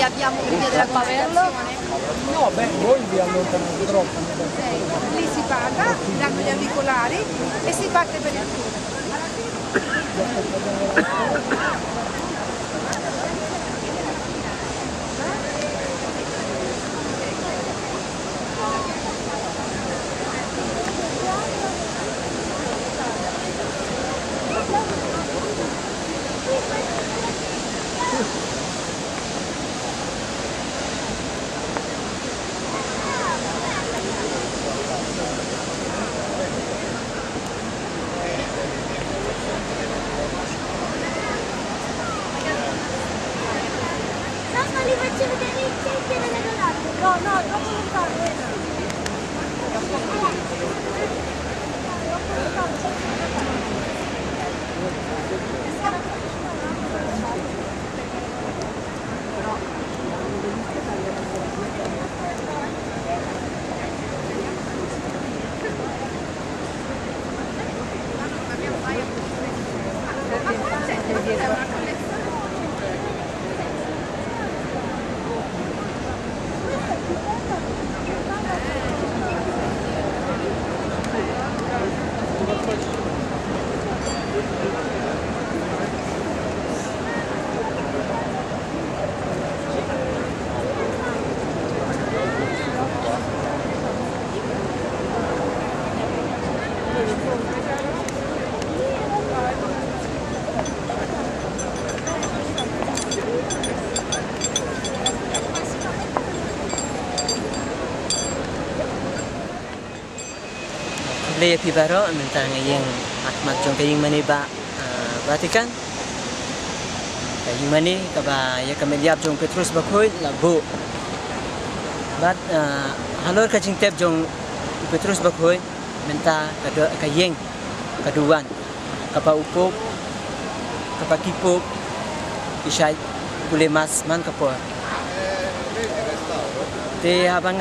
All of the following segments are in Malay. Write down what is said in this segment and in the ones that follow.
abbiamo prima della comunicazione? No, beh, voi vi allontanate troppo. Lì si paga, danno gli auricolari e si parte per il tour. Ma li faccio vedere il centro delle donate. No, no, troppo lontano. Lei pibaro tentang yang akmat jong kaying mani ba Vatikan. Kaying mani kaba ya kami liap jong Petrus bakoi labu. Bat halor kacing tep jong Petrus bakoi menta kaying kaduan kapa upuk kapa kipuk isai boleh mas man kapor. Te abang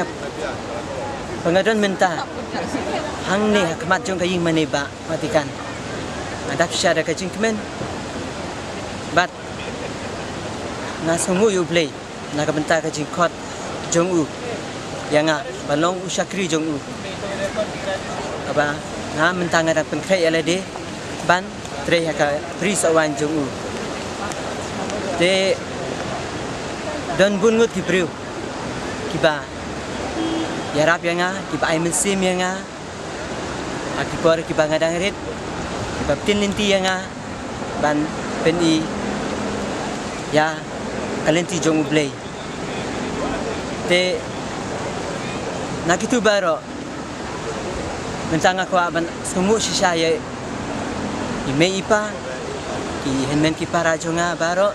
pengadon menta hang ni hakmat jong kaying mani ba Vatikan. Adap syara kacing kemen. Bat na sungu yu play na kabenta kacing kot jong u yang balong usakri jong u. Aba na mentang ada penkrai alade ban tre haka pri sawan jong u. Te don bungut ki priu kiba yarap yang kiba ai mesim yang akipor kiba ngadang rit kiba tin linti yang ban peni ya kalenti jong ublay te nakitu baro mentang aku ban sumu sisaya ime ipa ki henmen ki para jonga baro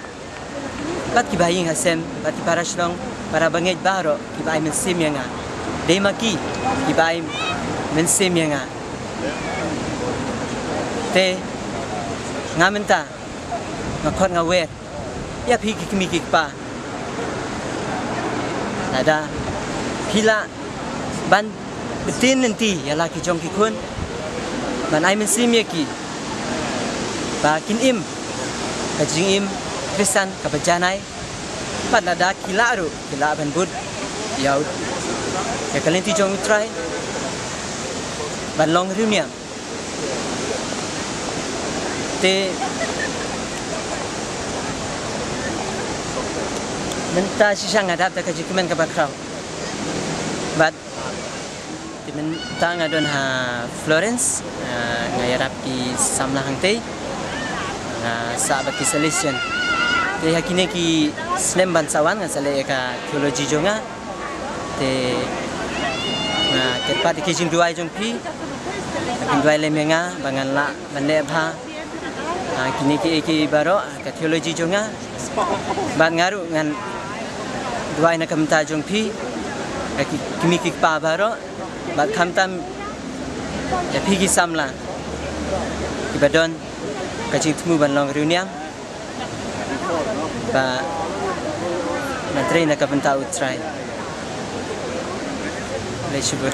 bat ki baying hasem bat ki para shlong para bangej baro ki bay mensim yang demaki ki bay mensim yang te ngamenta ngakot ngawer ya pi ki pa nada pila ban betin nanti ya laki jong ki kun ban ai mensim ya ki ba kin im kajing im Kristen kabajanai ban nada kila ru kila ban bud ya ya kalenti jong utrai ban long rimia te menta sisang adap ta kajikimen ka bakraw bat ti menta ngadon ha Florence ngayarap ki samla hangte na sa baki selection te hakine ki slem bansawan ngasale ka theology jonga te na kepat ki jing duai jong pi duai lemenga bangan la bande bha kini ki baro ka theology jonga ban ngaru ngan duai na kamta jong pi kimi ki pa baro bat khamtam ya pi ki samla ki badon ka jing tmu ban long reunion ba na train na kamta utrai le shibur